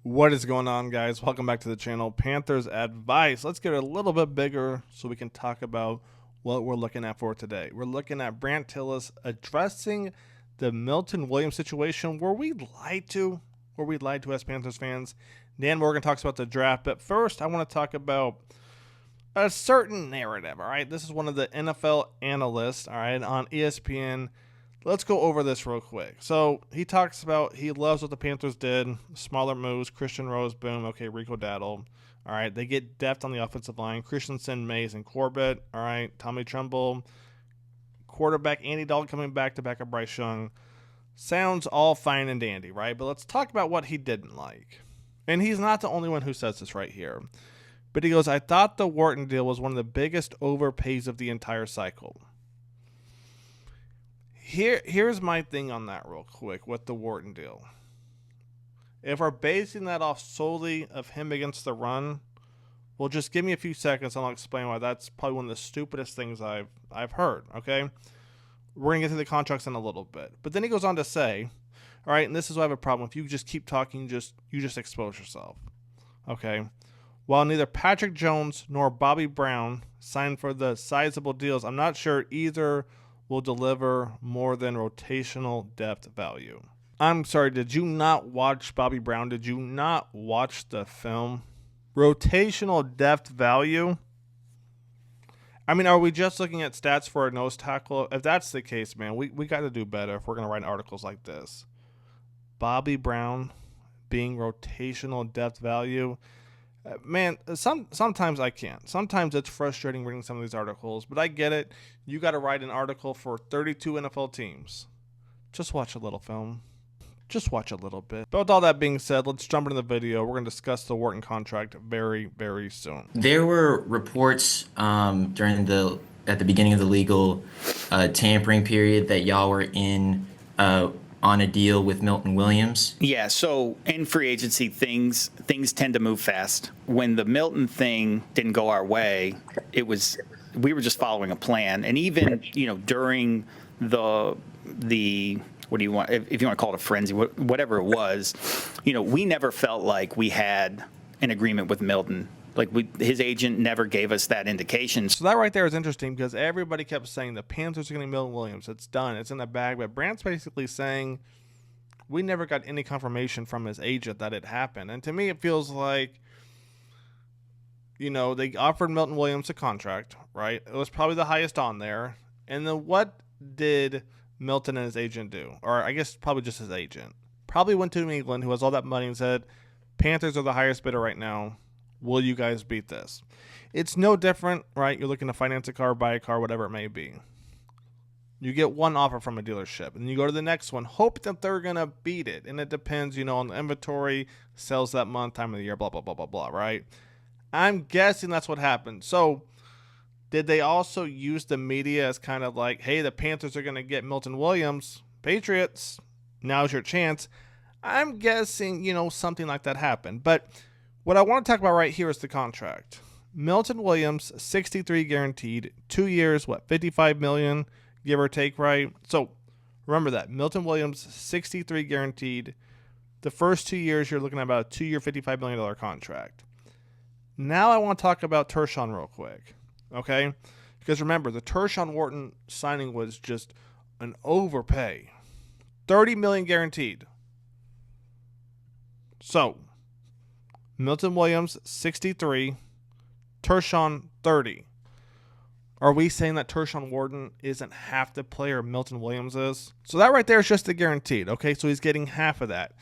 What is going on, guys? Welcome back to the channel. Panthers advice. Let's get a little bit bigger so we can talk about what we're looking at for today. We're looking at Brandt Tillis addressing the Milton Williams situation where we lied to as Panthers fans. Dan Morgan talks about the draft, but first I want to talk about a certain narrative, all right? This is one of the NFL analysts, all right, on ESPN. Let's go over this real quick. So he talks about he loves what the Panthers did. Smaller moves, Christian Rose, boom, okay, Rico Daddle. All right, they get depth on the offensive line. Christensen, Mays, and Corbett. All right, Tommy Tremble. Quarterback Andy Dalton coming back to back up Bryce Young. Sounds all fine and dandy, right? But let's talk about what he didn't like. And he's not the only one who says this right here. But he goes, I thought the Wharton deal was one of the biggest overpays of the entire cycle. Here's my thing on that real quick with the Wharton deal. If we're basing that off solely of him against the run, well, just give me a few seconds and I'll explain why that's probably one of the stupidest things I've heard, okay? We're going to get to the contracts in a little bit. But then he goes on to say, all right, and this is why I have a problem. If you just keep talking, you just expose yourself, okay? While neither Patrick Jones nor Bobby Brown signed for the sizable deals, I'm not sure either will deliver more than rotational depth value. I'm sorry, did you not watch Bobby Brown? Did you not watch the film? Rotational depth value? I mean, are we just looking at stats for a nose tackle? If that's the case, man, we got to do better if we're going to write articles like this. Bobby Brown being rotational depth value. Man, sometimes I can't. Sometimes it's frustrating reading some of these articles, but I get it. You got to write an article for 32 NFL teams. Just watch a little film. Just watch a little bit. But with all that being said, let's jump into the video. We're going to discuss the Wharton contract very, very soon. There were reports at the beginning of the legal tampering period that y'all were in on a deal with Milton Williams. Yeah, so in free agency, things tend to move fast. When the Milton thing didn't go our way, we were just following a plan. And even, during the what do you want, if you want to call it a frenzy, whatever it was, we never felt like we had an agreement with Milton. Like his agent never gave us that indication. So that right there is interesting because everybody kept saying the Panthers are getting Milton Williams. It's done. It's in the bag. But Brandt's basically saying we never got any confirmation from his agent that it happened. And to me, it feels like, they offered Milton Williams a contract, right? It was probably the highest on there. And then what did Milton and his agent do? Or I guess probably just his agent. Probably went to England, who has all that money, and said, Panthers are the highest bidder right now. Will you guys beat this? It's no different, right? You're looking to finance a car, buy a car, whatever it may be. You get one offer from a dealership, and you go to the next one, hope that they're going to beat it. And it depends, on the inventory, sales that month, time of the year, blah, blah, blah, blah, blah, right? I'm guessing that's what happened. So did they also use the media as kind of like, hey, the Panthers are going to get Milton Williams, Patriots, now's your chance? I'm guessing, something like that happened. But what I want to talk about right here is the contract. Milton Williams, 63 guaranteed, 2 years, $55 million, give or take, right? So remember that. Milton Williams, 63 guaranteed. The first 2 years, you're looking at about a 2-year, $55 million contract. Now I want to talk about Tershawn real quick, okay? Because remember, the Tershawn Wharton signing was just an overpay. $30 million guaranteed. So Milton Williams, 63. Tershawn, 30. Are we saying that Tershawn Wharton isn't half the player Milton Williams is? So that right there is just the guaranteed, okay? So he's getting half of that.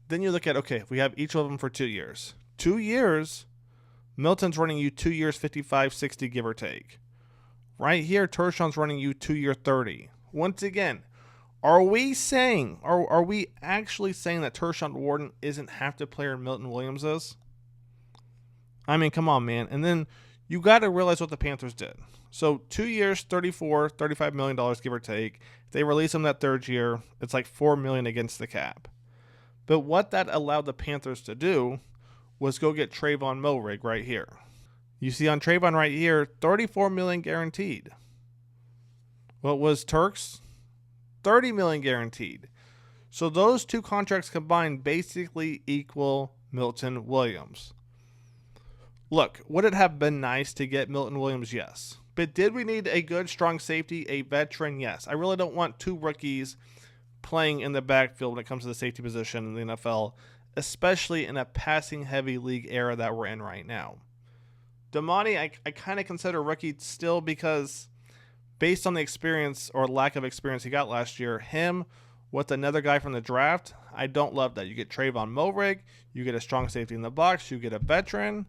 Then you look at, okay, if we have each of them for 2 years. 2 years, Milton's running you 2 years, 55, 60, give or take. Right here, Tershawn's running you 2 year, 30. Once again, are we actually saying that Tershawn Wharton isn't half the player Milton Williams is? I mean, come on, man. And then you got to realize what the Panthers did. So 2 years, $35 million, give or take. If they release him that third year, it's like $4 million against the cap. But what that allowed the Panthers to do was go get Trayvon Mulrig right here. You see on Trayvon right here, $34 million guaranteed. What was Turks? $30 million guaranteed. So those two contracts combined basically equal Milton Williams. Look, would it have been nice to get Milton Williams? Yes. But did we need a good, strong safety, a veteran? Yes. I really don't want two rookies playing in the backfield when it comes to the safety position in the NFL, especially in a passing-heavy league era that we're in right now. Damani, I kind of consider rookie still because based on the experience or lack of experience he got last year, him with another guy from the draft, I don't love that. You get Trayvon Mulrig, you get a strong safety in the box, you get a veteran,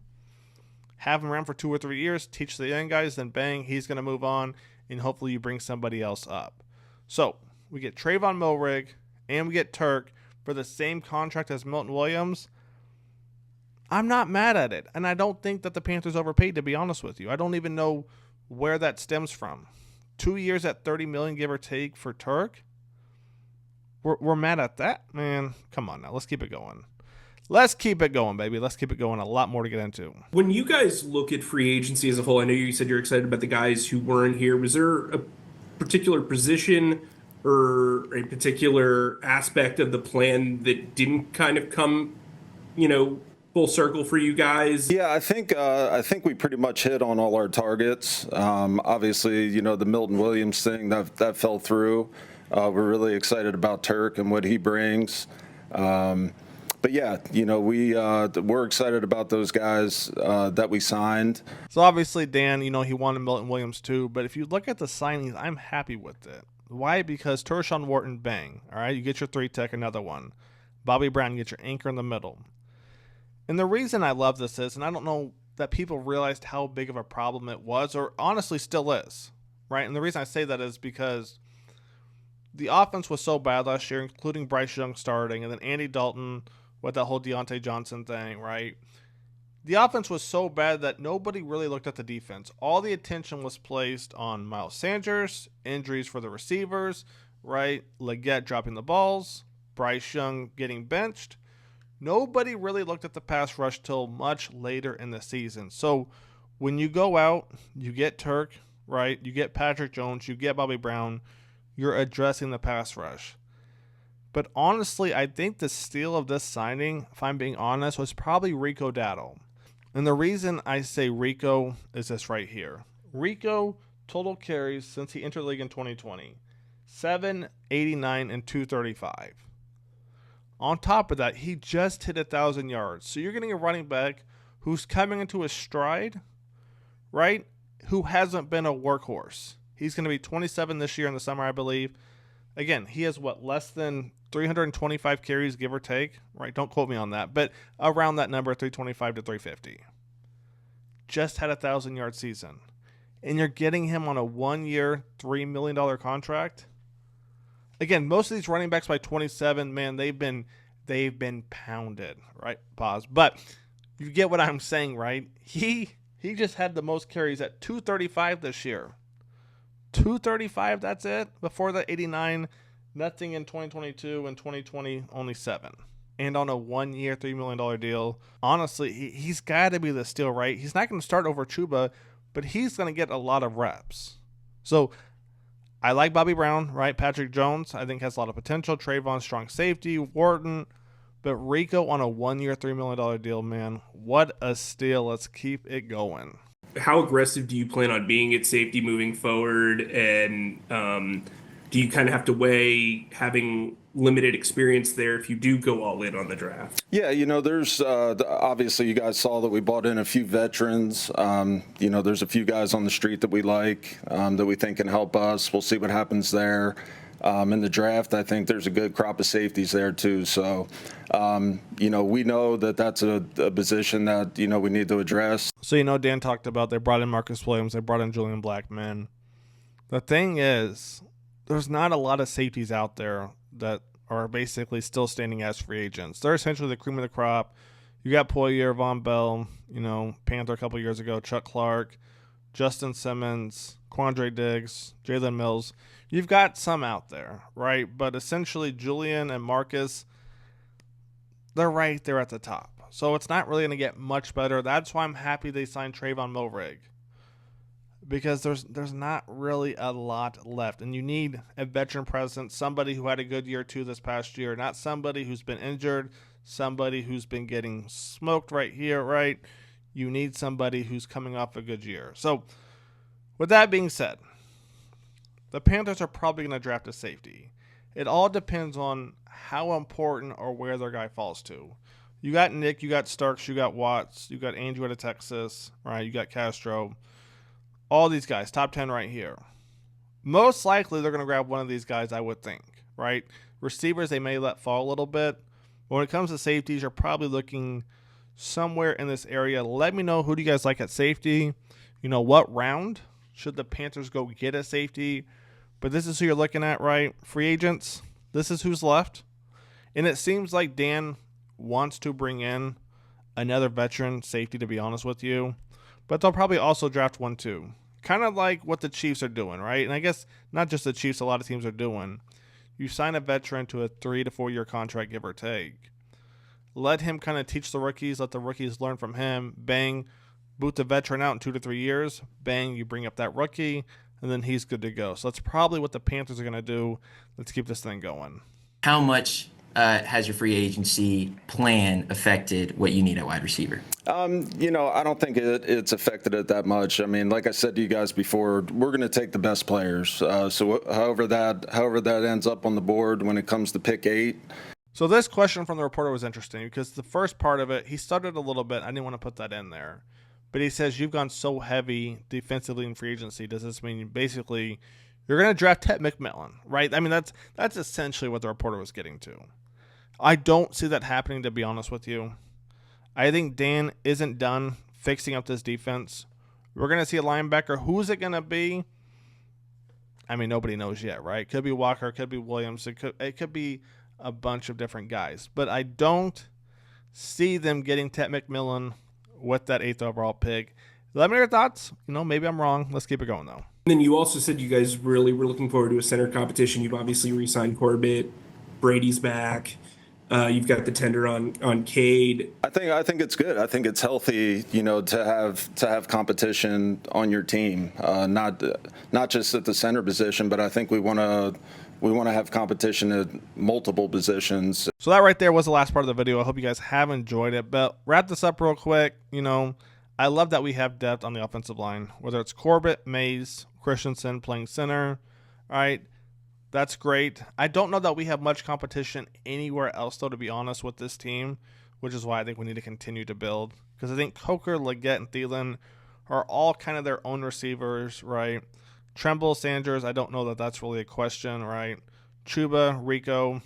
have him around for 2 or 3 years, teach the young guys, then bang, he's going to move on, and hopefully you bring somebody else up. So we get Trayvon Mulrig and we get Turk for the same contract as Milton Williams. I'm not mad at it, and I don't think that the Panthers overpaid, to be honest with you. I don't even know where that stems from. 2 years at $30 million, give or take, for Turk. We're mad at that? Man, come on now. Let's keep it going. Let's keep it going, baby. Let's keep it going. A lot more to get into. When you guys look at free agency as a whole, I know you said you're excited about the guys who weren't here. Was there a particular position or a particular aspect of the plan that didn't kind of come, full circle for you guys? Yeah, I think we pretty much hit on all our targets. Obviously, the Milton Williams thing that fell through. We're really excited about Turk and what he brings. But yeah, we're excited about those guys that we signed. So obviously, Dan, he wanted Milton Williams too. But if you look at the signings, I'm happy with it. Why? Because Tershawn Wharton, bang. All right, you get your 3-tech, another one. Bobby Brown, you get your anchor in the middle. And the reason I love this is, and I don't know that people realized how big of a problem it was, or honestly still is, right? And the reason I say that is because the offense was so bad last year, including Bryce Young starting, and then Andy Dalton with that whole Deontay Johnson thing, right? The offense was so bad that nobody really looked at the defense. All the attention was placed on Miles Sanders, injuries for the receivers, right? Leggett dropping the balls, Bryce Young getting benched. Nobody really looked at the pass rush till much later in the season. So when you go out, you get Turk, right? You get Patrick Jones, you get Bobby Brown, you're addressing the pass rush. But honestly, I think the steal of this signing, if I'm being honest, was probably Rico Dowdle. And the reason I say Rico is this right here. Rico, total carries since he entered the league in 2020, 789 and 235. On top of that, he just hit 1,000 yards. So you're getting a running back who's coming into his stride, right? Who hasn't been a workhorse. He's going to be 27 this year in the summer, I believe. Again, he has less than 325 carries, give or take, right? Don't quote me on that, but around that number, 325 to 350. Just had a 1,000-yard season. And you're getting him on a 1-year, $3 million contract. Again, most of these running backs by 27, man, they've been pounded, right? Pause. But you get what I'm saying, right? He just had the most carries at 235 this year. 235, that's it. Before that, 89, nothing in 2022, and 2020, only 7. And on a 1-year, $3 million deal, honestly, he's got to be the steal, right? He's not going to start over Chuba, but he's going to get a lot of reps. So I like Bobby Brown, right? Patrick Jones, I think has a lot of potential. Trayvon, strong safety. Wharton. But Rico on a 1-year, $3 million deal, man. What a steal. Let's keep it going. How aggressive do you plan on being at safety moving forward? And do you kind of have to weigh having limited experience there if you do go all in on the draft? Yeah, there's obviously you guys saw that we brought in a few veterans. There's a few guys on the street that we like, that we think can help us. We'll see what happens there. In the draft, I think there's a good crop of safeties there too. So, we know that that's a position that, we need to address. So, Dan talked about they brought in Marcus Williams, they brought in Julian Blackman. The thing is, there's not a lot of safeties out there that are basically still standing as free agents. They're essentially the cream of the crop. You got Poyer, Von Bell, Panther a couple years ago, Chuck Clark, Justin Simmons, Quandre Diggs, Jalen Mills. You've got some out there, right? But essentially Julian and Marcus, they're right there at the top. So it's not really going to get much better. That's why I'm happy they signed Trayvon Mulrig, because there's not really a lot left. And you need a veteran presence, somebody who had a good year too this past year, not somebody who's been injured, somebody who's been getting smoked right here, right? You need somebody who's coming off a good year. So, with that being said, the Panthers are probably going to draft a safety. It all depends on how important or where their guy falls to. You got Nick, you got Starks, you got Watts, you got Andrew out of Texas, right? You got Castro. All these guys, top 10 right here. Most likely they're going to grab one of these guys, I would think, right? Receivers, they may let fall a little bit. But when it comes to safeties, you're probably looking somewhere in this area. Let me know, who do you guys like at safety? You know, what round should the Panthers go get a safety? But this is who you're looking at, right? Free agents, this is who's left. And it seems like Dan wants to bring in another veteran safety, to be honest with you. But they'll probably also draft one too. Kind of like what the Chiefs are doing, right? And I guess not just the Chiefs, a lot of teams are doing. You sign a veteran to a 3 to 4 year contract, give or take. Let him kind of teach the rookies, let the rookies learn from him. Bang, boot the veteran out in 2 to 3 years. Bang, you bring up that rookie, and then he's good to go. So that's probably what the Panthers are going to do. Let's keep this thing going. How much has your free agency plan affected what you need at wide receiver? I don't think it's affected it that much. I mean, like I said to you guys before, we're going to take the best players. So however that ends up on the board when it comes to pick 8. So this question from the reporter was interesting because the first part of it, he stuttered a little bit. I didn't want to put that in there. But he says, you've gone so heavy defensively in free agency. Does this mean basically you're going to draft Ted McMillan, right? I mean, that's essentially what the reporter was getting to. I don't see that happening, to be honest with you. I think Dan isn't done fixing up this defense. We're going to see a linebacker. Who's it going to be? I mean, nobody knows yet, right? Could be Walker, could be Williams. It could be a bunch of different guys. But I don't see them getting Ted McMillan with that 8th overall pick. Let me know your thoughts. Maybe I'm wrong. Let's keep it going, though. And then you also said you guys really were looking forward to a center competition. You've obviously re-signed Corbett. Brady's back. You've got the tender on Cade. I think it's good. I think it's healthy, to have competition on your team, not just at the center position, but I think we want to have competition at multiple positions. So that right there was the last part of the video. I hope you guys have enjoyed it. But wrap this up real quick. I love that we have depth on the offensive line, whether it's Corbett, Mays, Christensen playing center. All right. That's great. I don't know that we have much competition anywhere else, though, to be honest, with this team, which is why I think we need to continue to build. Because I think Coker, Leggett, and Thielen are all kind of their own receivers, right? Tremble, Sanders, I don't know that that's really a question, right? Chuba, Rico,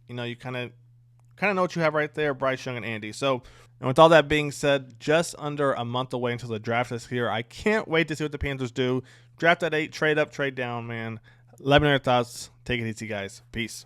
you kind of know what you have right there, Bryce Young and Andy. So, and with all that being said, just under a month away until the draft is here. I can't wait to see what the Panthers do. Draft at 8, trade up, trade down, man. Let me know your thoughts. Take it easy, guys. Peace.